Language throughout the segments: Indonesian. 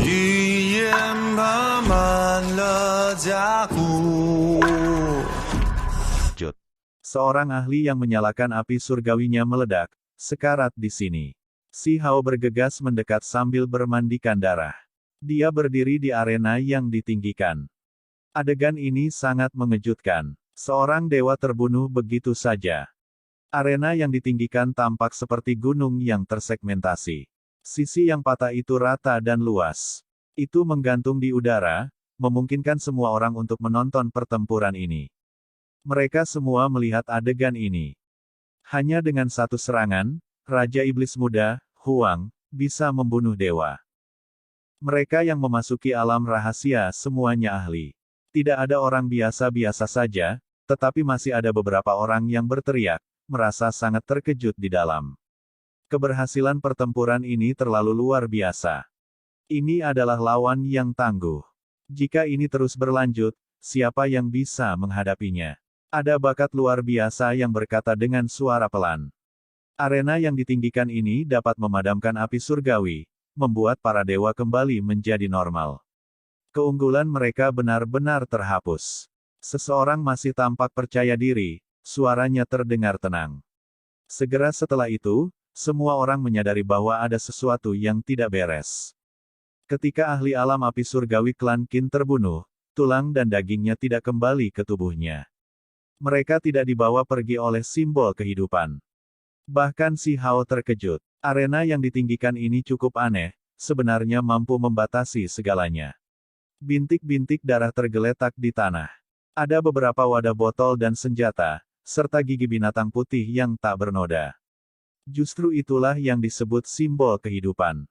语言慢慢了加固。 Seorang ahli yang menyalakan api surgawinya meledak, sekarat di sini. Si Hao bergegas mendekat sambil bermandikan darah. Dia berdiri di arena yang ditinggikan. Adegan ini sangat mengejutkan. Seorang dewa terbunuh begitu saja. Arena yang ditinggikan tampak seperti gunung yang tersegmentasi. Sisi yang patah itu rata dan luas. Itu menggantung di udara, memungkinkan semua orang untuk menonton pertempuran ini. Mereka semua melihat adegan ini. Hanya dengan satu serangan, Raja Iblis Muda, Huang, bisa membunuh dewa. Mereka yang memasuki alam rahasia semuanya ahli. Tidak ada orang biasa-biasa saja, tetapi masih ada beberapa orang yang berteriak, merasa sangat terkejut di dalam. Keberhasilan pertempuran ini terlalu luar biasa. Ini adalah lawan yang tangguh. Jika ini terus berlanjut, siapa yang bisa menghadapinya? Ada bakat luar biasa yang berkata dengan suara pelan. Arena yang ditinggikan ini dapat memadamkan api surgawi, membuat para dewa kembali menjadi normal. Keunggulan mereka benar-benar terhapus. Seseorang masih tampak percaya diri, suaranya terdengar tenang. Segera setelah itu, semua orang menyadari bahwa ada sesuatu yang tidak beres. Ketika ahli alam api surgawi klan Qin terbunuh, tulang dan dagingnya tidak kembali ke tubuhnya. Mereka tidak dibawa pergi oleh simbol kehidupan. Bahkan si Hao terkejut. Arena yang ditinggikan ini cukup aneh, sebenarnya mampu membatasi segalanya. Bintik-bintik darah tergeletak di tanah. Ada beberapa wadah botol dan senjata, serta gigi binatang putih yang tak bernoda. Justru itulah yang disebut simbol kehidupan.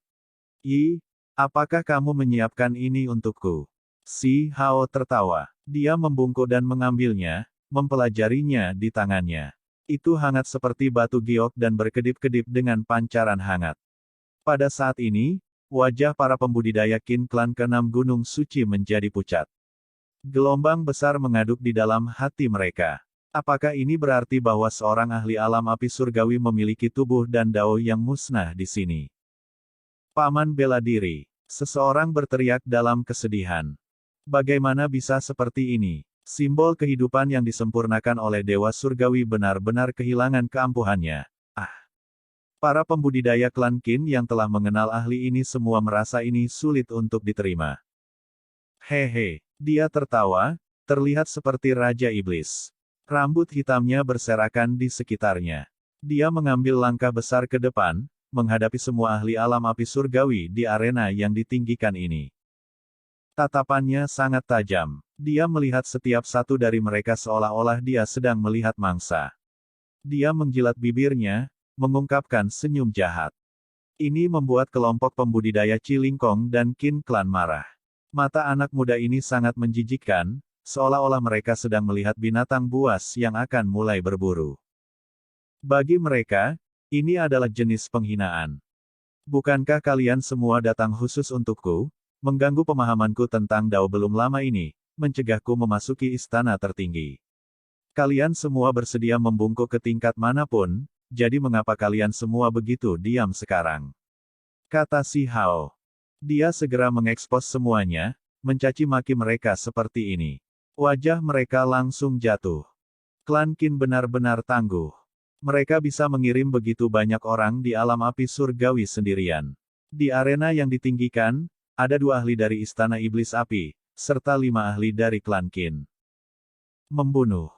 Apakah kamu menyiapkan ini untukku? Si Hao tertawa. Dia membungkuk dan mengambilnya, mempelajarinya di tangannya. Itu hangat seperti batu giok dan berkedip-kedip dengan pancaran hangat. Pada saat ini, wajah para pembudidaya Qin klan keenam Gunung Suci menjadi pucat. Gelombang besar mengaduk di dalam hati mereka. Apakah ini berarti bahwa seorang ahli alam api surgawi memiliki tubuh dan dao yang musnah di sini? Paman bela diri. Seseorang berteriak dalam kesedihan. Bagaimana bisa seperti ini? Simbol kehidupan yang disempurnakan oleh Dewa Surgawi benar-benar kehilangan keampuhannya. Para pembudidaya klan Qin yang telah mengenal ahli ini semua merasa ini sulit untuk diterima. Hehe, dia tertawa, terlihat seperti Raja Iblis. Rambut hitamnya berserakan di sekitarnya. Dia mengambil langkah besar ke depan, menghadapi semua ahli alam api surgawi di arena yang ditinggikan ini. Tatapannya sangat tajam. Dia melihat setiap satu dari mereka seolah-olah dia sedang melihat mangsa. Dia menjilat bibirnya, mengungkapkan senyum jahat. Ini membuat kelompok pembudidaya Cilingkong dan Qin klan marah. Mata anak muda ini sangat menjijikkan, seolah-olah mereka sedang melihat binatang buas yang akan mulai berburu. Bagi mereka, ini adalah jenis penghinaan. Bukankah kalian semua datang khusus untukku, mengganggu pemahamanku tentang Dao belum lama ini, mencegahku memasuki istana tertinggi. Kalian semua bersedia membungkuk ke tingkat manapun, jadi mengapa kalian semua begitu diam sekarang? Kata si Hao. Dia segera mengekspos semuanya, mencaci maki mereka seperti ini. Wajah mereka langsung jatuh. Klan Qin benar-benar tangguh. Mereka bisa mengirim begitu banyak orang di alam api surgawi sendirian. Di arena yang ditinggikan, ada 2 ahli dari Istana Iblis Api, serta 5 ahli dari klan Qin. Membunuh.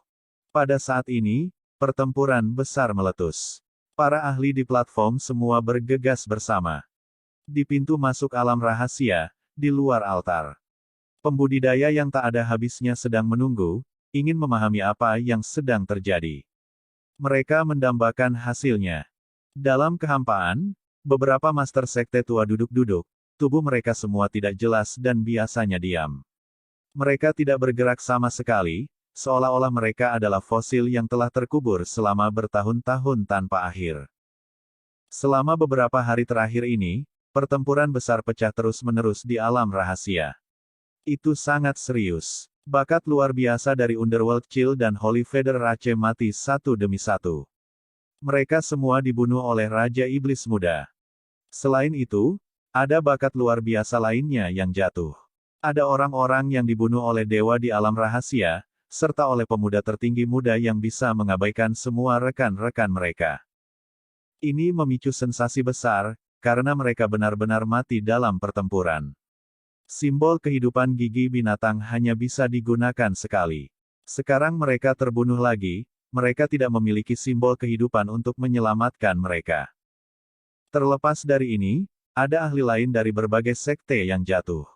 Pada saat ini, pertempuran besar meletus. Para ahli di platform semua bergegas bersama. Di pintu masuk alam rahasia, di luar altar. Pembudidaya yang tak ada habisnya sedang menunggu, ingin memahami apa yang sedang terjadi. Mereka mendambakan hasilnya. Dalam kehampaan, beberapa master sekte tua duduk-duduk, tubuh mereka semua tidak jelas dan biasanya diam. Mereka tidak bergerak sama sekali, seolah-olah mereka adalah fosil yang telah terkubur selama bertahun-tahun tanpa akhir. Selama beberapa hari terakhir ini, pertempuran besar pecah terus-menerus di alam rahasia. Itu sangat serius. Bakat luar biasa dari Underworld Chill dan Holy Feather Rache mati satu demi satu. Mereka semua dibunuh oleh Raja Iblis Muda. Selain itu, Ada bakat luar biasa lainnya yang jatuh. Ada orang-orang yang dibunuh oleh dewa di alam rahasia, serta oleh pemuda tertinggi muda yang bisa mengabaikan semua rekan-rekan mereka. Ini memicu sensasi besar, karena mereka benar-benar mati dalam pertempuran. Simbol kehidupan gigi binatang hanya bisa digunakan sekali. Sekarang mereka terbunuh lagi, mereka tidak memiliki simbol kehidupan untuk menyelamatkan mereka. Terlepas dari ini, ada ahli lain dari berbagai sekte yang jatuh.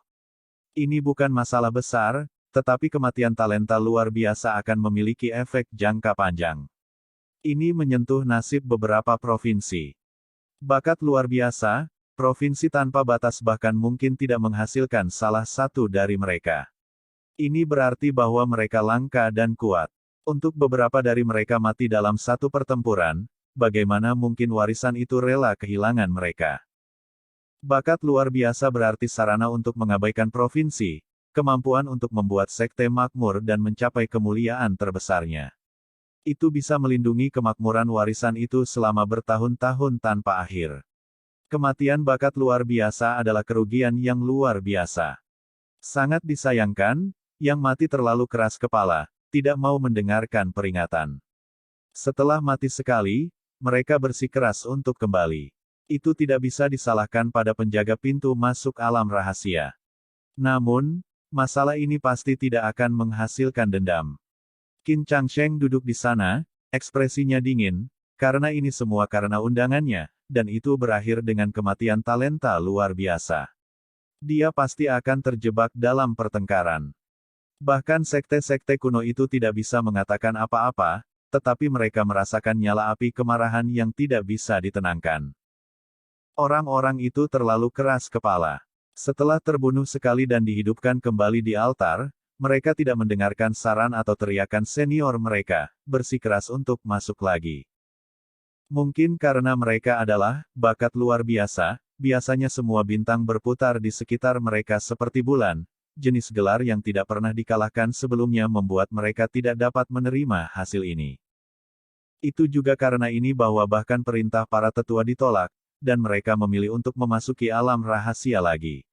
Ini bukan masalah besar, tetapi kematian talenta luar biasa akan memiliki efek jangka panjang. Ini menyentuh nasib beberapa provinsi. Bakat luar biasa, provinsi tanpa batas bahkan mungkin tidak menghasilkan salah satu dari mereka. Ini berarti bahwa mereka langka dan kuat. Untuk beberapa dari mereka mati dalam satu pertempuran, bagaimana mungkin warisan itu rela kehilangan mereka? Bakat luar biasa berarti sarana untuk mengabaikan provinsi, kemampuan untuk membuat sekte makmur dan mencapai kemuliaan terbesarnya. Itu bisa melindungi kemakmuran warisan itu selama bertahun-tahun tanpa akhir. Kematian bakat luar biasa adalah kerugian yang luar biasa. Sangat disayangkan, yang mati terlalu keras kepala, tidak mau mendengarkan peringatan. Setelah mati sekali, mereka bersikeras untuk kembali. Itu tidak bisa disalahkan pada penjaga pintu masuk alam rahasia. Namun, masalah ini pasti tidak akan menghasilkan dendam. Qin Changsheng duduk di sana, ekspresinya dingin, karena ini semua karena undangannya, dan itu berakhir dengan kematian talenta luar biasa. Dia pasti akan terjebak dalam pertengkaran. Bahkan sekte-sekte kuno itu tidak bisa mengatakan apa-apa, tetapi mereka merasakan nyala api kemarahan yang tidak bisa ditenangkan. Orang-orang itu terlalu keras kepala. Setelah terbunuh sekali dan dihidupkan kembali di altar, mereka tidak mendengarkan saran atau teriakan senior mereka, bersikeras untuk masuk lagi. Mungkin karena mereka adalah bakat luar biasa, biasanya semua bintang berputar di sekitar mereka seperti bulan, jenis gelar yang tidak pernah dikalahkan sebelumnya membuat mereka tidak dapat menerima hasil ini. Itu juga karena ini bahwa bahkan perintah para tetua ditolak, dan mereka memilih untuk memasuki alam rahasia lagi.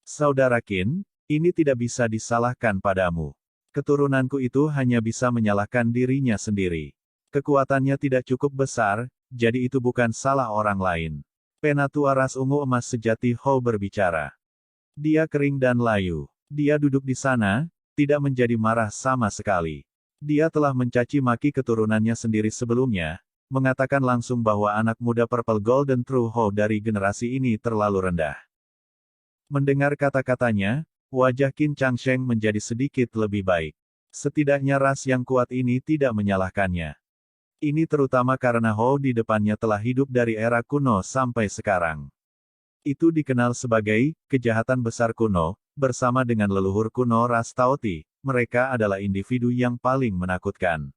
Saudara Qin, ini tidak bisa disalahkan padamu. Keturunanku itu hanya bisa menyalahkan dirinya sendiri. Kekuatannya tidak cukup besar, jadi itu bukan salah orang lain. Penatua ras ungu emas sejati Hou berbicara. Dia kering dan layu. Dia duduk di sana, tidak menjadi marah sama sekali. Dia telah mencaci maki keturunannya sendiri sebelumnya, mengatakan langsung bahwa anak muda Purple Golden True Hou dari generasi ini terlalu rendah. Mendengar kata-katanya, wajah Qin Changsheng menjadi sedikit lebih baik. Setidaknya ras yang kuat ini tidak menyalahkannya. Ini terutama karena Hou di depannya telah hidup dari era kuno sampai sekarang. Itu dikenal sebagai kejahatan besar kuno, bersama dengan leluhur kuno ras Taoti, mereka adalah individu yang paling menakutkan.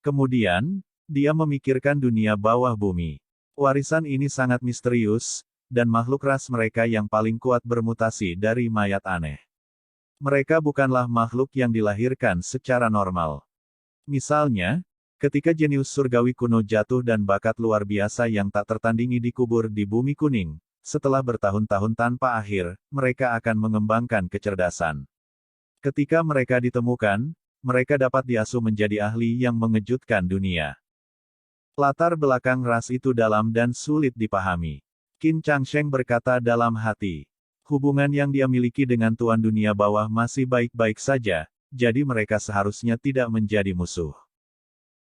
Kemudian, dia memikirkan dunia bawah bumi. Warisan ini sangat misterius, dan makhluk ras mereka yang paling kuat bermutasi dari mayat aneh. Mereka bukanlah makhluk yang dilahirkan secara normal. Misalnya, ketika jenius surgawi kuno jatuh dan bakat luar biasa yang tak tertandingi dikubur di bumi kuning, setelah bertahun-tahun tanpa akhir, mereka akan mengembangkan kecerdasan. Ketika mereka ditemukan, mereka dapat diasuh menjadi ahli yang mengejutkan dunia. Latar belakang ras itu dalam dan sulit dipahami. Qin Changsheng berkata dalam hati. Hubungan yang dia miliki dengan Tuan Dunia Bawah masih baik-baik saja, jadi mereka seharusnya tidak menjadi musuh.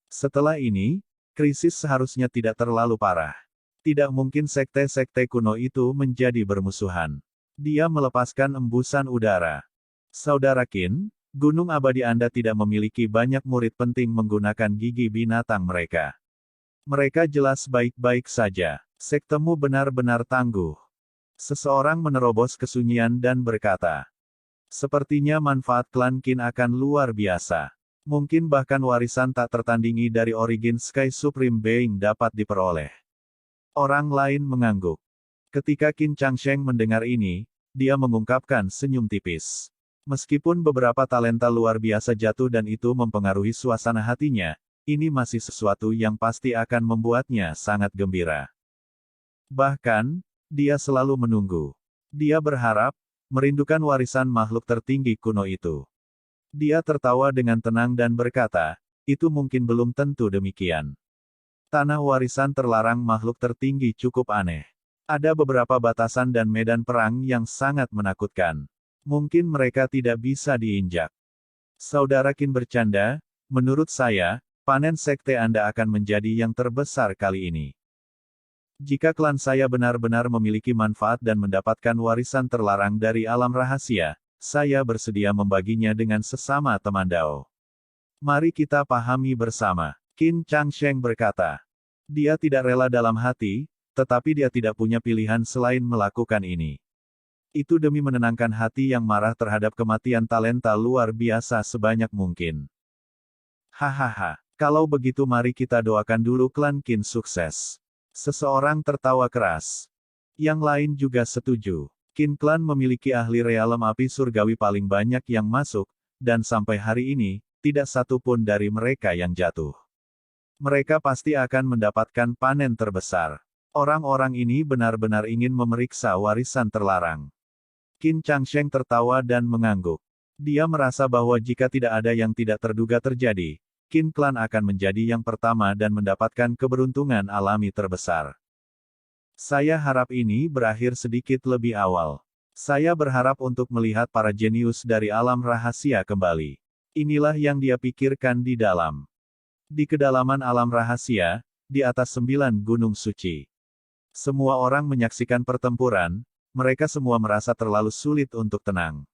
Setelah ini, krisis seharusnya tidak terlalu parah. Tidak mungkin sekte-sekte kuno itu menjadi bermusuhan. Dia melepaskan embusan udara. Saudara Qin, Gunung Abadi Anda tidak memiliki banyak murid penting menggunakan gigi binatang mereka. Mereka jelas baik-baik saja. Sektemu benar-benar tangguh. Seseorang menerobos kesunyian dan berkata, sepertinya manfaat klan Qin akan luar biasa. Mungkin bahkan warisan tak tertandingi dari Origin Sky Supreme Being dapat diperoleh. Orang lain mengangguk. Ketika Qin Changsheng mendengar ini, dia mengungkapkan senyum tipis. Meskipun beberapa talenta luar biasa jatuh dan itu mempengaruhi suasana hatinya, ini masih sesuatu yang pasti akan membuatnya sangat gembira. Bahkan, Dia selalu menunggu. Dia berharap, merindukan warisan makhluk tertinggi kuno itu. Dia tertawa dengan tenang dan berkata, itu mungkin belum tentu demikian. Tanah warisan terlarang makhluk tertinggi cukup aneh. Ada beberapa batasan dan medan perang yang sangat menakutkan. Mungkin mereka tidak bisa diinjak. Saudara Qin bercanda, menurut saya, panen sekte Anda akan menjadi yang terbesar kali ini. Jika klan saya benar-benar memiliki manfaat dan mendapatkan warisan terlarang dari alam rahasia, saya bersedia membaginya dengan sesama teman Dao. Mari kita pahami bersama. Qin Changsheng berkata. Dia tidak rela dalam hati, tetapi dia tidak punya pilihan selain melakukan ini. Itu demi menenangkan hati yang marah terhadap kematian talenta luar biasa sebanyak mungkin. Hahaha, kalau begitu mari kita doakan dulu klan Qin sukses. Seseorang tertawa keras. Yang lain juga setuju. Qin Clan memiliki ahli realem api surgawi paling banyak yang masuk, dan sampai hari ini, tidak satu pun dari mereka yang jatuh. Mereka pasti akan mendapatkan panen terbesar. Orang-orang ini benar-benar ingin memeriksa warisan terlarang. Qin Changsheng tertawa dan mengangguk. Dia merasa bahwa jika tidak ada yang tidak terduga terjadi, Qin Clan akan menjadi yang pertama dan mendapatkan keberuntungan alami terbesar. Saya harap ini berakhir sedikit lebih awal. Saya berharap untuk melihat para jenius dari alam rahasia kembali. Inilah yang dia pikirkan di dalam. Di kedalaman alam rahasia, di atas 9 gunung suci. Semua orang menyaksikan pertempuran, mereka semua merasa terlalu sulit untuk tenang.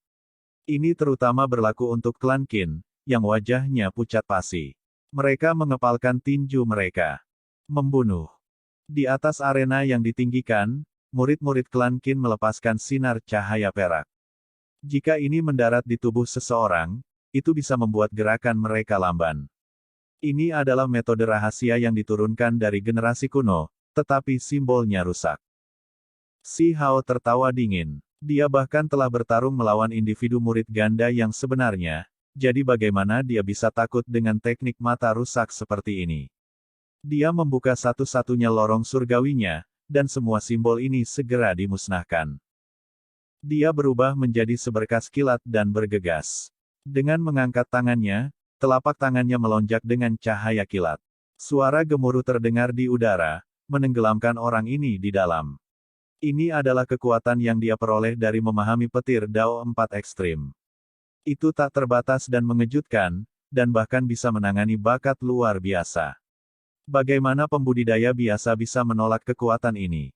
Ini terutama berlaku untuk klan Qin, yang wajahnya pucat pasi. Mereka mengepalkan tinju mereka. Membunuh. Di atas arena yang ditinggikan, murid-murid klan Qin melepaskan sinar cahaya perak. Jika ini mendarat di tubuh seseorang, itu bisa membuat gerakan mereka lamban. Ini adalah metode rahasia yang diturunkan dari generasi kuno, tetapi simbolnya rusak. Si Hao tertawa dingin. Dia bahkan telah bertarung melawan individu murid ganda yang sebenarnya, jadi bagaimana dia bisa takut dengan teknik mata rusak seperti ini? Dia membuka satu-satunya lorong surgawinya, dan semua simbol ini segera dimusnahkan. Dia berubah menjadi seberkas kilat dan bergegas. Dengan mengangkat tangannya, telapak tangannya melonjak dengan cahaya kilat. Suara gemuruh terdengar di udara, menenggelamkan orang ini di dalam. Ini adalah kekuatan yang dia peroleh dari memahami petir Dao 4 ekstrim. Itu tak terbatas dan mengejutkan, dan bahkan bisa menangani bakat luar biasa. Bagaimana pembudidaya biasa bisa menolak kekuatan ini?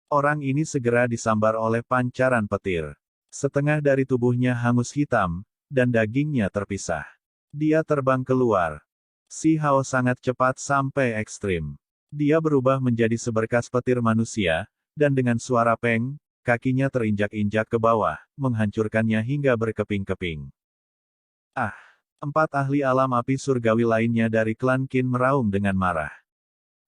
Orang ini segera disambar oleh pancaran petir. Setengah dari tubuhnya hangus hitam, dan dagingnya terpisah. Dia terbang keluar. Si Hao sangat cepat sampai ekstrim. Dia berubah menjadi seberkas petir manusia, dan dengan suara peng, kakinya terinjak-injak ke bawah, menghancurkannya hingga berkeping-keping. Ah! 4 ahli alam api surgawi lainnya dari klan Qin meraung dengan marah.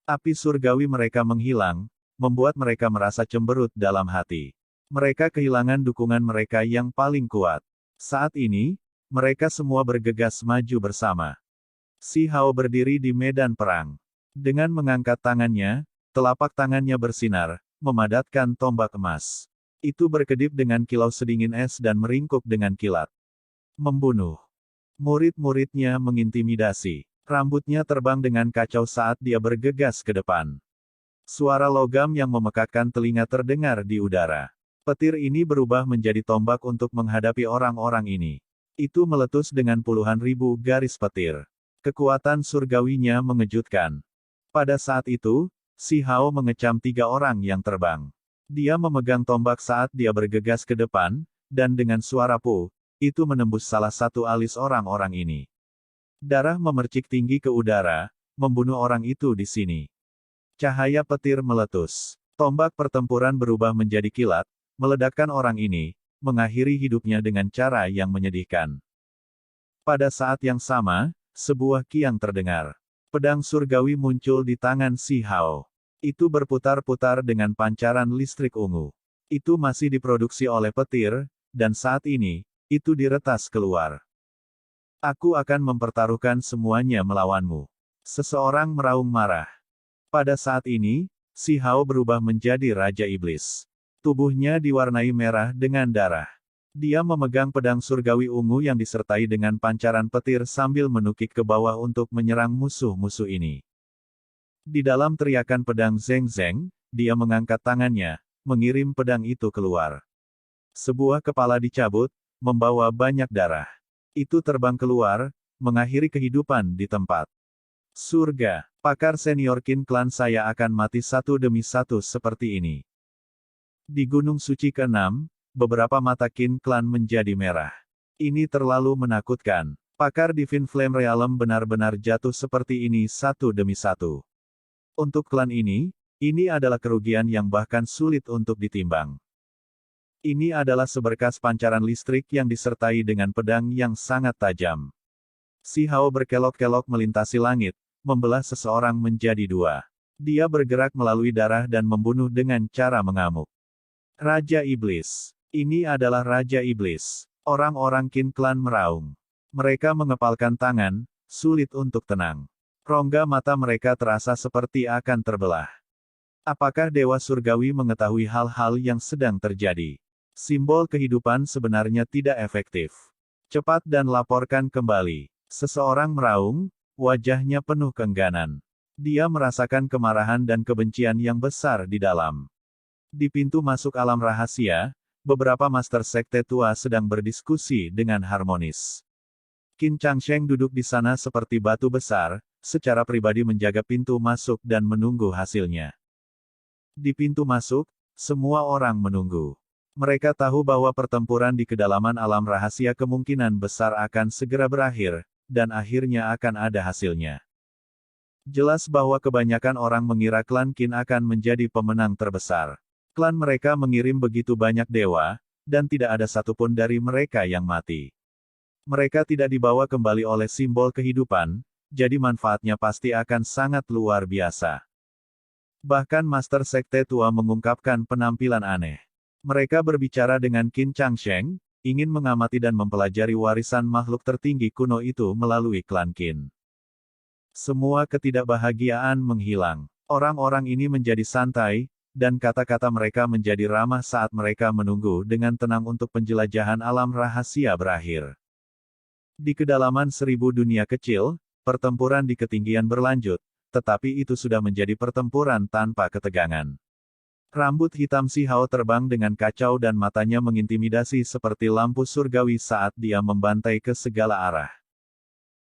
Api surgawi mereka menghilang, membuat mereka merasa cemberut dalam hati. Mereka kehilangan dukungan mereka yang paling kuat. Saat ini, mereka semua bergegas maju bersama. Si Hao berdiri di medan perang. Dengan mengangkat tangannya, telapak tangannya bersinar, memadatkan tombak emas. Itu berkedip dengan kilau sedingin es dan meringkuk dengan kilat. Membunuh. Murid-muridnya mengintimidasi. Rambutnya terbang dengan kacau saat dia bergegas ke depan. Suara logam yang memekakkan telinga terdengar di udara. Petir ini berubah menjadi tombak untuk menghadapi orang-orang ini. Itu meletus dengan puluhan ribu garis petir. Kekuatan surgawinya mengejutkan. Pada saat itu, si Hao mengecam 3 orang yang terbang. Dia memegang tombak saat dia bergegas ke depan, dan dengan suara pu, itu menembus salah satu alis orang-orang ini. Darah memercik tinggi ke udara, membunuh orang itu di sini. Cahaya petir meletus. Tombak pertempuran berubah menjadi kilat, meledakkan orang ini, mengakhiri hidupnya dengan cara yang menyedihkan. Pada saat yang sama, sebuah kiang terdengar. Pedang surgawi muncul di tangan si Hao. Itu berputar-putar dengan pancaran listrik ungu. Itu masih diproduksi oleh petir, dan saat ini, itu diretas keluar. Aku akan mempertaruhkan semuanya melawanmu. Seseorang meraung marah. Pada saat ini, Si Hao berubah menjadi Raja Iblis. Tubuhnya diwarnai merah dengan darah. Dia memegang pedang surgawi ungu yang disertai dengan pancaran petir sambil menukik ke bawah untuk menyerang musuh-musuh ini. Di dalam teriakan pedang Zeng Zeng, dia mengangkat tangannya, mengirim pedang itu keluar. Sebuah kepala dicabut, membawa banyak darah. Itu terbang keluar, mengakhiri kehidupan di tempat. Surga, pakar senior Qin klan saya akan mati satu demi satu seperti ini. Di Gunung Suci ke-6, beberapa mata Qin klan menjadi merah. Ini terlalu menakutkan. Pakar Divine Flame Realm benar-benar jatuh seperti ini satu demi satu. Untuk klan ini adalah kerugian yang bahkan sulit untuk ditimbang. Ini adalah seberkas pancaran listrik yang disertai dengan pedang yang sangat tajam. Si Hao berkelok-kelok melintasi langit, membelah seseorang menjadi dua. Dia bergerak melalui darah dan membunuh dengan cara mengamuk. Raja Iblis. Ini adalah Raja Iblis. Orang-orang Qin klan meraung. Mereka mengepalkan tangan, sulit untuk tenang. Rongga mata mereka terasa seperti akan terbelah. Apakah Dewa Surgawi mengetahui hal-hal yang sedang terjadi? Simbol kehidupan sebenarnya tidak efektif. Cepat dan laporkan kembali. Seseorang meraung, wajahnya penuh keengganan. Dia merasakan kemarahan dan kebencian yang besar di dalam. Di pintu masuk alam rahasia, beberapa master sekte tua sedang berdiskusi dengan harmonis. Qin Changsheng duduk di sana seperti batu besar, secara pribadi menjaga pintu masuk dan menunggu hasilnya. Di pintu masuk, semua orang menunggu. Mereka tahu bahwa pertempuran di kedalaman alam rahasia kemungkinan besar akan segera berakhir, dan akhirnya akan ada hasilnya. Jelas bahwa kebanyakan orang mengira klan Qin akan menjadi pemenang terbesar. Klan mereka mengirim begitu banyak dewa, dan tidak ada satupun dari mereka yang mati. Mereka tidak dibawa kembali oleh simbol kehidupan, jadi manfaatnya pasti akan sangat luar biasa. Bahkan Master Sekte Tua mengungkapkan penampilan aneh. Mereka berbicara dengan Qin Changsheng, ingin mengamati dan mempelajari warisan makhluk tertinggi kuno itu melalui klan Qin. Semua ketidakbahagiaan menghilang. Orang-orang ini menjadi santai, dan kata-kata mereka menjadi ramah saat mereka menunggu dengan tenang untuk penjelajahan alam rahasia berakhir. Di kedalaman 1000 dunia kecil, pertempuran di ketinggian berlanjut, tetapi itu sudah menjadi pertempuran tanpa ketegangan. Rambut hitam Si Hao terbang dengan kacau dan matanya mengintimidasi seperti lampu surgawi saat dia membantai ke segala arah.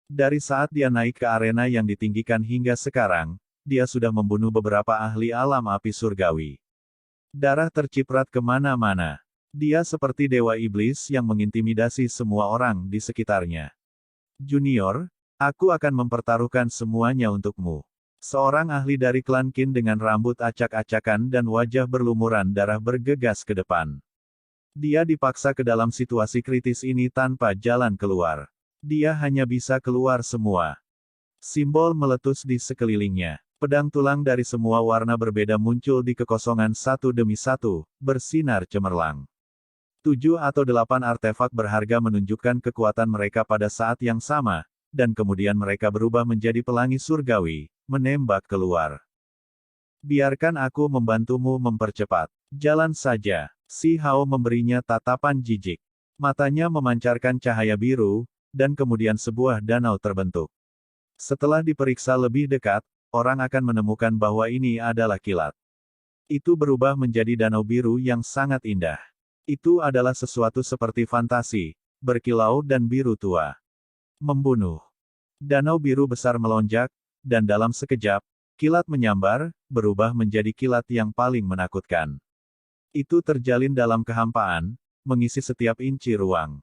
Dari saat dia naik ke arena yang ditinggikan hingga sekarang, dia sudah membunuh beberapa ahli alam api surgawi. Darah terciprat kemana-mana. Dia seperti dewa iblis yang mengintimidasi semua orang di sekitarnya. Junior, aku akan mempertaruhkan semuanya untukmu. Seorang ahli dari klan Qin dengan rambut acak-acakan dan wajah berlumuran darah bergegas ke depan. Dia dipaksa ke dalam situasi kritis ini tanpa jalan keluar. Dia hanya bisa keluar semua. Simbol meletus di sekelilingnya. Pedang tulang dari semua warna berbeda muncul di kekosongan satu demi satu, bersinar cemerlang. 7 atau 8 artefak berharga menunjukkan kekuatan mereka pada saat yang sama, dan kemudian mereka berubah menjadi pelangi surgawi, menembak keluar. Biarkan aku membantumu mempercepat. Jalan saja. Si Hao memberinya tatapan jijik. Matanya memancarkan cahaya biru, dan kemudian sebuah danau terbentuk. Setelah diperiksa lebih dekat, orang akan menemukan bahwa ini adalah kilat. Itu berubah menjadi danau biru yang sangat indah. Itu adalah sesuatu seperti fantasi, berkilau dan biru tua. Membunuh. Danau biru besar melonjak, dan dalam sekejap, kilat menyambar, berubah menjadi kilat yang paling menakutkan. Itu terjalin dalam kehampaan, mengisi setiap inci ruang.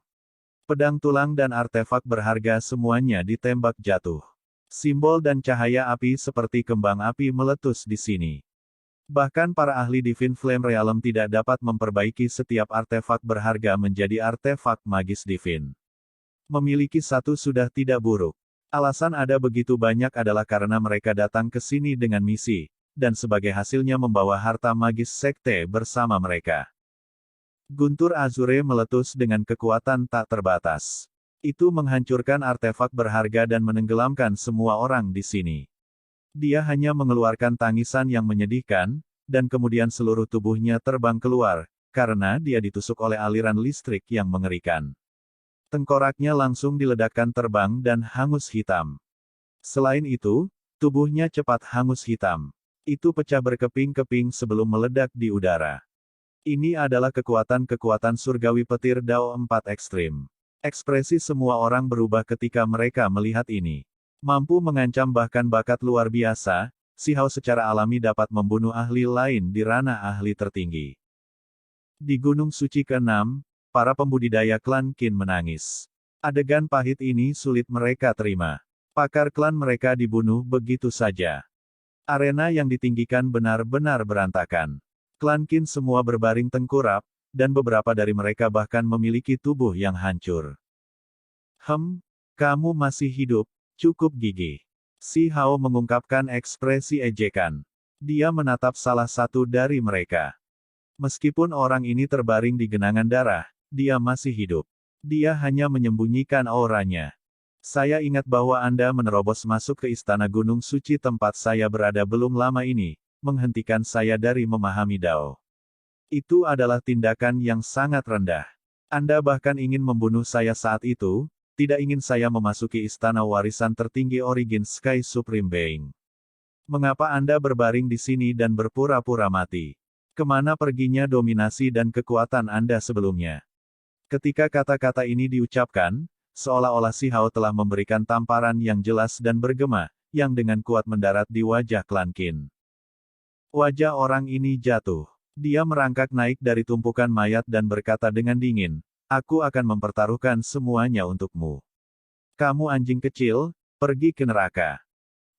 Pedang tulang dan artefak berharga semuanya ditembak jatuh. Simbol dan cahaya api seperti kembang api meletus di sini. Bahkan para ahli Divine Flame Realm tidak dapat memperbaiki setiap artefak berharga menjadi artefak magis divine. Memiliki satu sudah tidak buruk. Alasan ada begitu banyak adalah karena mereka datang ke sini dengan misi, dan sebagai hasilnya membawa harta magis sekte bersama mereka. Guntur Azure meletus dengan kekuatan tak terbatas. Itu menghancurkan artefak berharga dan menenggelamkan semua orang di sini. Dia hanya mengeluarkan tangisan yang menyedihkan, dan kemudian seluruh tubuhnya terbang keluar, karena dia ditusuk oleh aliran listrik yang mengerikan. Tengkoraknya langsung diledakkan terbang dan hangus hitam. Selain itu, tubuhnya cepat hangus hitam. Itu pecah berkeping-keping sebelum meledak di udara. Ini adalah kekuatan-kekuatan surgawi petir Dao 4 ekstrim. Ekspresi semua orang berubah ketika mereka melihat ini. Mampu mengancam bahkan bakat luar biasa, Si Hao secara alami dapat membunuh ahli lain di ranah ahli tertinggi. Di Gunung Suci ke-6, para pembudidaya klan Qin menangis. Adegan pahit ini sulit mereka terima. Pakar klan mereka dibunuh begitu saja. Arena yang ditinggikan benar-benar berantakan. Klan Qin semua berbaring tengkurap, dan beberapa dari mereka bahkan memiliki tubuh yang hancur. Kamu masih hidup, cukup gigih. Si Hao mengungkapkan ekspresi ejekan. Dia menatap salah satu dari mereka. Meskipun orang ini terbaring di genangan darah, dia masih hidup. Dia hanya menyembunyikan auranya. Saya ingat bahwa Anda menerobos masuk ke Istana Gunung Suci tempat saya berada belum lama ini, menghentikan saya dari memahami Dao. Itu adalah tindakan yang sangat rendah. Anda bahkan ingin membunuh saya saat itu, tidak ingin saya memasuki istana warisan tertinggi Origin Sky Supreme Being. Mengapa Anda berbaring di sini dan berpura-pura mati? Kemana perginya dominasi dan kekuatan Anda sebelumnya? Ketika kata-kata ini diucapkan, seolah-olah Si Hao telah memberikan tamparan yang jelas dan bergema, yang dengan kuat mendarat di wajah klan Qin. Wajah orang ini jatuh. Dia merangkak naik dari tumpukan mayat dan berkata dengan dingin, "Aku akan mempertaruhkan semuanya untukmu. Kamu anjing kecil, pergi ke neraka.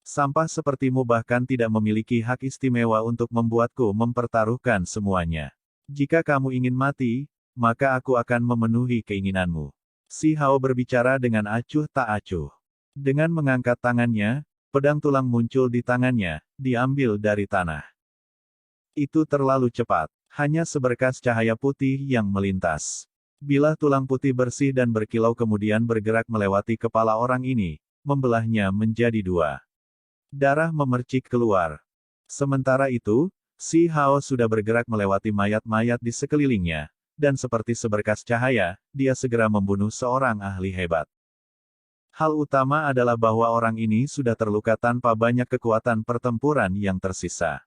Sampah sepertimu bahkan tidak memiliki hak istimewa untuk membuatku mempertaruhkan semuanya. Jika kamu ingin mati, maka aku akan memenuhi keinginanmu." Si Hao berbicara dengan acuh tak acuh. Dengan mengangkat tangannya, pedang tulang muncul di tangannya, diambil dari tanah. Itu terlalu cepat. Hanya seberkas cahaya putih yang melintas. Bilah tulang putih bersih dan berkilau kemudian bergerak melewati kepala orang ini, membelahnya menjadi dua. Darah memercik keluar. Sementara itu, Si Hao sudah bergerak melewati mayat-mayat di sekelilingnya, dan seperti seberkas cahaya, dia segera membunuh seorang ahli hebat. Hal utama adalah bahwa orang ini sudah terluka tanpa banyak kekuatan pertempuran yang tersisa.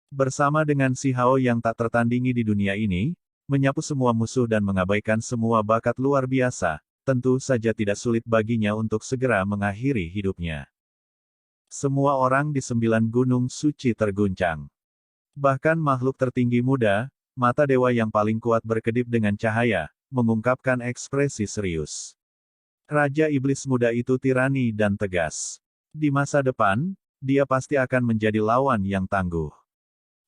Bersama dengan Si Hao yang tak tertandingi di dunia ini, menyapu semua musuh dan mengabaikan semua bakat luar biasa, tentu saja tidak sulit baginya untuk segera mengakhiri hidupnya. Semua orang di 9 gunung suci terguncang. Bahkan makhluk tertinggi muda, mata dewa yang paling kuat berkedip dengan cahaya, mengungkapkan ekspresi serius. Raja Iblis muda itu tirani dan tegas. Di masa depan, dia pasti akan menjadi lawan yang tangguh.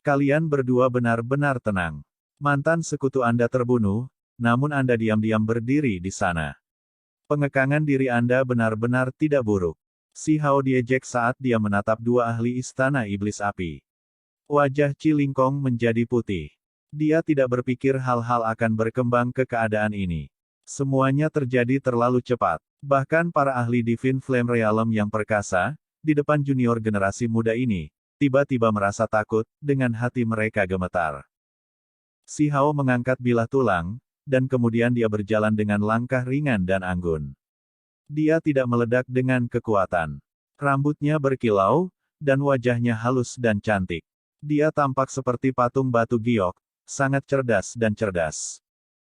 Kalian berdua benar-benar tenang. Mantan sekutu Anda terbunuh, namun Anda diam-diam berdiri di sana. Pengekangan diri Anda benar-benar tidak buruk. Si Hao diejek saat dia menatap dua ahli istana iblis api. Wajah Cilingkong menjadi putih. Dia tidak berpikir hal-hal akan berkembang ke keadaan ini. Semuanya terjadi terlalu cepat. Bahkan para ahli Divine Flame Realm yang perkasa, di depan junior generasi muda ini, tiba-tiba merasa takut, dengan hati mereka gemetar. Si Hao mengangkat bilah tulang, dan kemudian dia berjalan dengan langkah ringan dan anggun. Dia tidak meledak dengan kekuatan. Rambutnya berkilau, dan wajahnya halus dan cantik. Dia tampak seperti patung batu giok, sangat cerdas dan cerdas.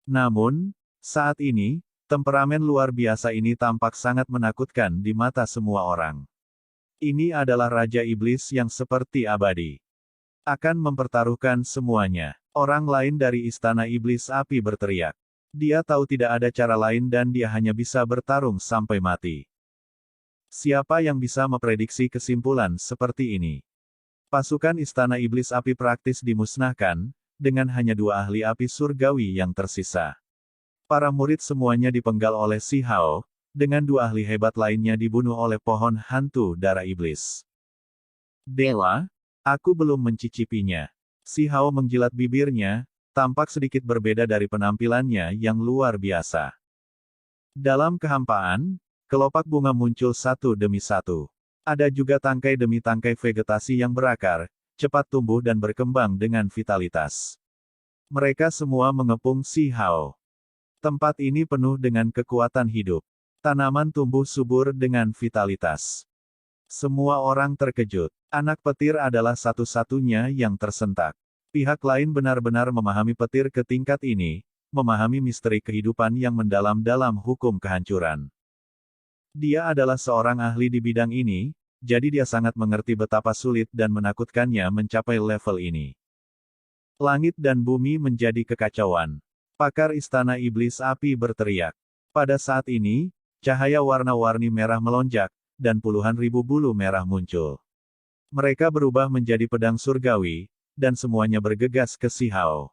Namun, saat ini, temperamen luar biasa ini tampak sangat menakutkan di mata semua orang. Ini adalah Raja Iblis yang seperti abadi. Akan mempertaruhkan semuanya. Orang lain dari Istana Iblis Api berteriak. Dia tahu tidak ada cara lain dan dia hanya bisa bertarung sampai mati. Siapa yang bisa memprediksi kesimpulan seperti ini? Pasukan Istana Iblis Api praktis dimusnahkan, dengan hanya dua ahli api surgawi yang tersisa. Para murid semuanya dipenggal oleh Si Hao, dengan dua ahli hebat lainnya dibunuh oleh pohon hantu darah iblis. Dewa, aku belum mencicipinya. Si Hao menjilat bibirnya, tampak sedikit berbeda dari penampilannya yang luar biasa. Dalam kehampaan, kelopak bunga muncul satu demi satu. Ada juga tangkai demi tangkai vegetasi yang berakar, cepat tumbuh dan berkembang dengan vitalitas. Mereka semua mengepung Si Hao. Tempat ini penuh dengan kekuatan hidup. Tanaman tumbuh subur dengan vitalitas. Semua orang terkejut. Anak petir adalah satu-satunya yang tersentak. Pihak lain benar-benar memahami petir ke tingkat ini, memahami misteri kehidupan yang mendalam dalam hukum kehancuran. Dia adalah seorang ahli di bidang ini, jadi dia sangat mengerti betapa sulit dan menakutkannya mencapai level ini. Langit dan bumi menjadi kekacauan. Pakar Istana Iblis Api berteriak. Pada saat ini, cahaya warna-warni merah melonjak, dan puluhan ribu bulu merah muncul. Mereka berubah menjadi pedang surgawi, dan semuanya bergegas ke Si Hao.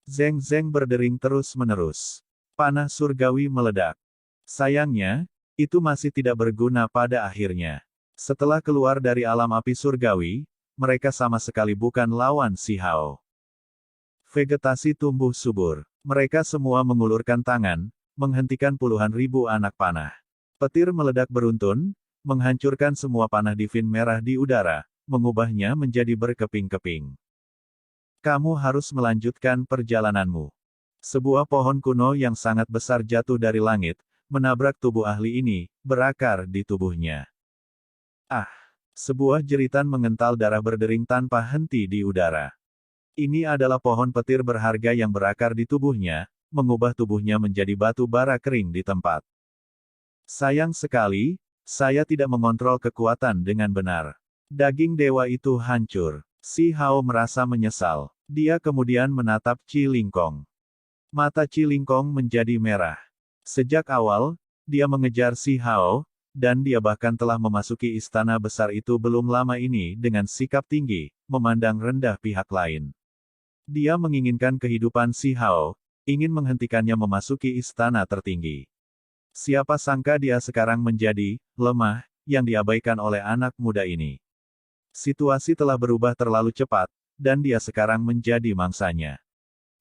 Zeng Zeng berdering terus-menerus. Panah surgawi meledak. Sayangnya, itu masih tidak berguna pada akhirnya. Setelah keluar dari alam api surgawi, mereka sama sekali bukan lawan Si Hao. Vegetasi tumbuh subur. Mereka semua mengulurkan tangan, menghentikan puluhan ribu anak panah. Petir meledak beruntun, menghancurkan semua panah divin merah di udara, mengubahnya menjadi berkeping-keping. Kamu harus melanjutkan perjalananmu. Sebuah pohon kuno yang sangat besar jatuh dari langit, menabrak tubuh ahli ini, berakar di tubuhnya. Ah! Sebuah jeritan mengental darah berdering tanpa henti di udara. Ini adalah pohon petir berharga yang berakar di tubuhnya, mengubah tubuhnya menjadi batu bara kering di tempat. Sayang sekali, saya tidak mengontrol kekuatan dengan benar. Daging dewa itu hancur. Si Hao merasa menyesal. Dia kemudian menatap Chi Lingkong. Mata Chi Lingkong menjadi merah. Sejak awal, dia mengejar Si Hao, dan dia bahkan telah memasuki istana besar itu belum lama ini dengan sikap tinggi, memandang rendah pihak lain. Dia menginginkan kehidupan Si Hao, ingin menghentikannya memasuki istana tertinggi. Siapa sangka dia sekarang menjadi lemah, yang diabaikan oleh anak muda ini. Situasi telah berubah terlalu cepat, dan dia sekarang menjadi mangsanya.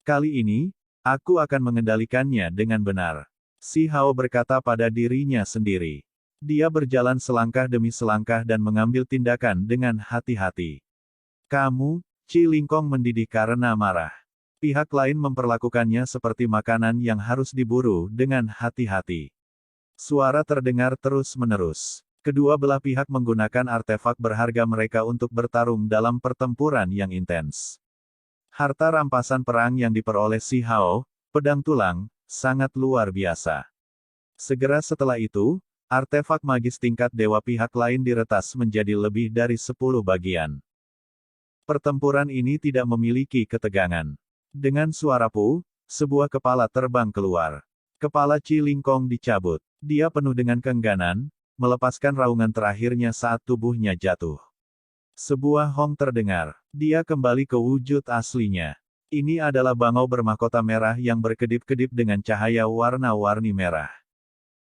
Kali ini, aku akan mengendalikannya dengan benar. Si Hao berkata pada dirinya sendiri. Dia berjalan selangkah demi selangkah dan mengambil tindakan dengan hati-hati. Kamu, Chi Lingkong mendidih karena marah. Pihak lain memperlakukannya seperti makanan yang harus diburu dengan hati-hati. Suara terdengar terus-menerus. Kedua belah pihak menggunakan artefak berharga mereka untuk bertarung dalam pertempuran yang intens. Harta rampasan perang yang diperoleh Si Hao, pedang tulang, sangat luar biasa. Segera setelah itu, artefak magis tingkat dewa pihak lain diretas menjadi lebih dari 10 bagian. Pertempuran ini tidak memiliki ketegangan. Dengan suara pu, sebuah kepala terbang keluar. Kepala Chi Lingkong dicabut. Dia penuh dengan keengganan, melepaskan raungan terakhirnya saat tubuhnya jatuh. Sebuah hong terdengar. Dia kembali ke wujud aslinya. Ini adalah bangau bermahkota merah yang berkedip-kedip dengan cahaya warna-warni merah.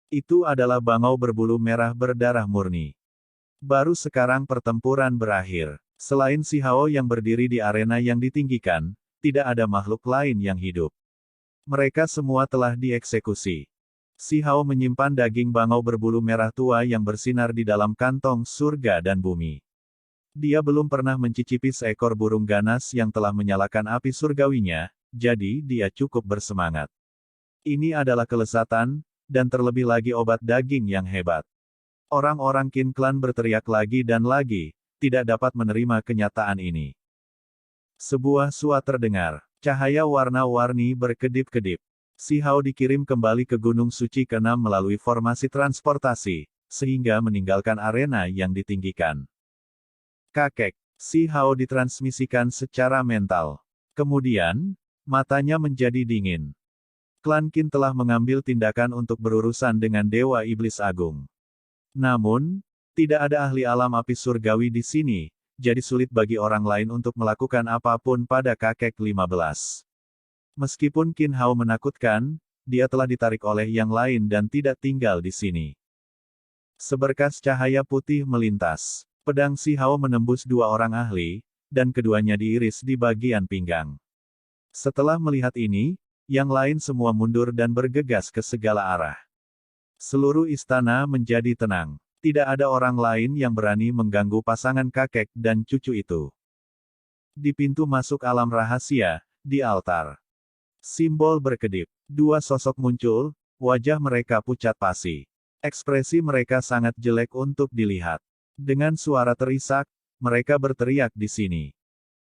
Itu adalah bangau berbulu merah berdarah murni. Baru sekarang pertempuran berakhir. Selain Si Hao yang berdiri di arena yang ditinggikan, tidak ada makhluk lain yang hidup. Mereka semua telah dieksekusi. Si Hao menyimpan daging bangau berbulu merah tua yang bersinar di dalam kantong surga dan bumi. Dia belum pernah mencicipi seekor burung ganas yang telah menyalakan api surgawinya, jadi dia cukup bersemangat. Ini adalah kelezatan, dan terlebih lagi obat daging yang hebat. Orang-orang Qin Clan berteriak lagi dan lagi, tidak dapat menerima kenyataan ini. Sebuah suara terdengar. Cahaya warna-warni berkedip-kedip. Si Hao dikirim kembali ke Gunung Suci ke-6 melalui formasi transportasi, sehingga meninggalkan arena yang ditinggikan. Kakek, Si Hao ditransmisikan secara mental. Kemudian, matanya menjadi dingin. Klan Qin telah mengambil tindakan untuk berurusan dengan Dewa Iblis Agung. Namun, tidak ada ahli alam api surgawi di sini, jadi sulit bagi orang lain untuk melakukan apapun pada kakek 15. Meskipun Qin Hao menakutkan, dia telah ditarik oleh yang lain dan tidak tinggal di sini. Seberkas cahaya putih melintas. Pedang Si Hao menembus dua orang ahli, dan keduanya diiris di bagian pinggang. Setelah melihat ini, yang lain semua mundur dan bergegas ke segala arah. Seluruh istana menjadi tenang. Tidak ada orang lain yang berani mengganggu pasangan kakek dan cucu itu. Di pintu masuk alam rahasia, di altar. Simbol berkedip. Dua sosok muncul, wajah mereka pucat pasi. Ekspresi mereka sangat jelek untuk dilihat. Dengan suara terisak, mereka berteriak di sini.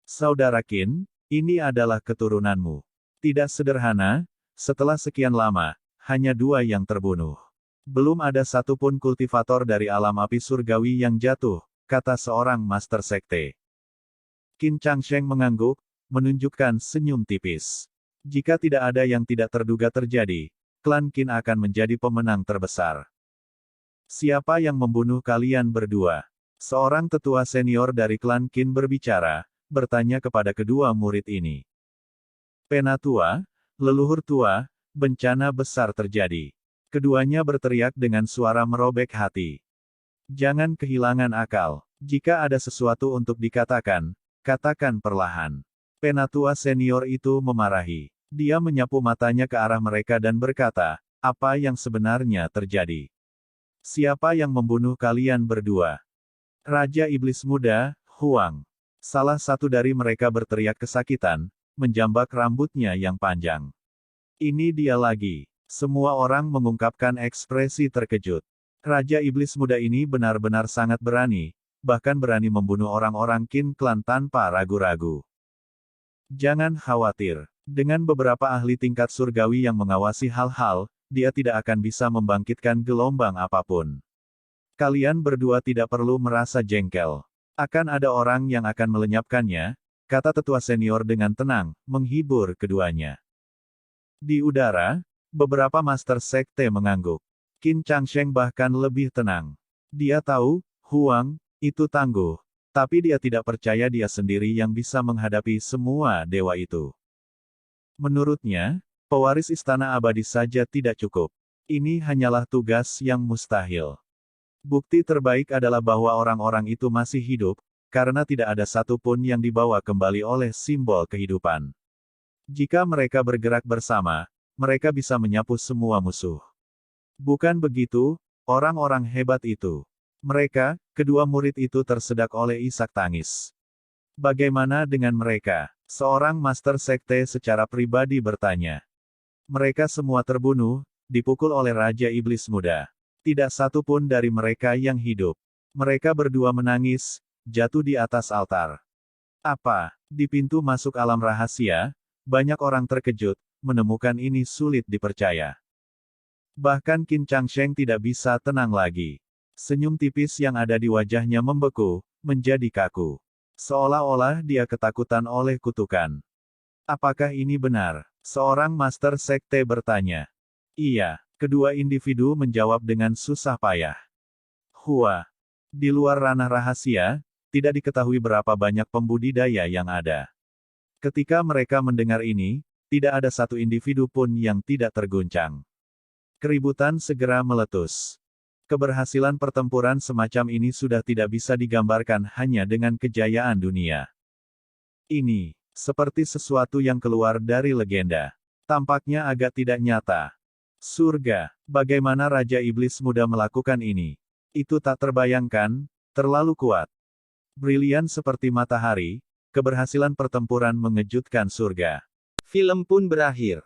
Saudara Qin, ini adalah keturunanmu. Tidak sederhana, setelah sekian lama, hanya dua yang terbunuh. Belum ada satupun kultivator dari alam api surgawi yang jatuh, kata seorang master sekte. Qin Changsheng mengangguk, menunjukkan senyum tipis. Jika tidak ada yang tidak terduga terjadi, klan Qin akan menjadi pemenang terbesar. Siapa yang membunuh kalian berdua? Seorang tetua senior dari klan Qin berbicara, bertanya kepada kedua murid ini. Penatua, leluhur tua, bencana besar terjadi. Keduanya berteriak dengan suara merobek hati. Jangan kehilangan akal. Jika ada sesuatu untuk dikatakan, katakan perlahan. Penatua senior itu memarahi. Dia menyapu matanya ke arah mereka dan berkata, apa yang sebenarnya terjadi? Siapa yang membunuh kalian berdua? Raja Iblis Muda, Huang. Salah satu dari mereka berteriak kesakitan, menjambak rambutnya yang panjang. Ini dia lagi. Semua orang mengungkapkan ekspresi terkejut. Raja Iblis Muda ini benar-benar sangat berani, bahkan berani membunuh orang-orang Qin klan tanpa ragu-ragu. Jangan khawatir. Dengan beberapa ahli tingkat surgawi yang mengawasi hal-hal, dia tidak akan bisa membangkitkan gelombang apapun. Kalian berdua tidak perlu merasa jengkel. Akan ada orang yang akan melenyapkannya, kata tetua senior dengan tenang, menghibur keduanya. Di udara, beberapa master sekte mengangguk. Qin Changsheng bahkan lebih tenang. Dia tahu, Huang, itu tangguh. Tapi dia tidak percaya dia sendiri yang bisa menghadapi semua dewa itu. Menurutnya, pewaris istana abadi saja tidak cukup. Ini hanyalah tugas yang mustahil. Bukti terbaik adalah bahwa orang-orang itu masih hidup, karena tidak ada satupun yang dibawa kembali oleh simbol kehidupan. Jika mereka bergerak bersama, mereka bisa menyapu semua musuh. Bukan begitu, orang-orang hebat itu. Mereka, kedua murid itu tersedak oleh isak tangis. Bagaimana dengan mereka? Seorang master sekte secara pribadi bertanya. Mereka semua terbunuh, dipukul oleh Raja Iblis Muda. Tidak satu pun dari mereka yang hidup. Mereka berdua menangis, jatuh di atas altar. Apa? Di pintu masuk alam rahasia, banyak orang terkejut, menemukan ini sulit dipercaya. Bahkan Qin Changsheng tidak bisa tenang lagi. Senyum tipis yang ada di wajahnya membeku, menjadi kaku. Seolah-olah dia ketakutan oleh kutukan. Apakah ini benar? Seorang master sekte bertanya. Iya, kedua individu menjawab dengan susah payah. Hua. Di luar ranah rahasia, tidak diketahui berapa banyak pembudidaya yang ada. Ketika mereka mendengar ini, tidak ada satu individu pun yang tidak terguncang. Keributan segera meletus. Keberhasilan pertempuran semacam ini sudah tidak bisa digambarkan hanya dengan kejayaan dunia. Ini, seperti sesuatu yang keluar dari legenda. Tampaknya agak tidak nyata. Surga, bagaimana Raja Iblis Muda melakukan ini? Itu tak terbayangkan, terlalu kuat. Brilian seperti matahari, keberhasilan pertempuran mengejutkan surga. Film pun berakhir.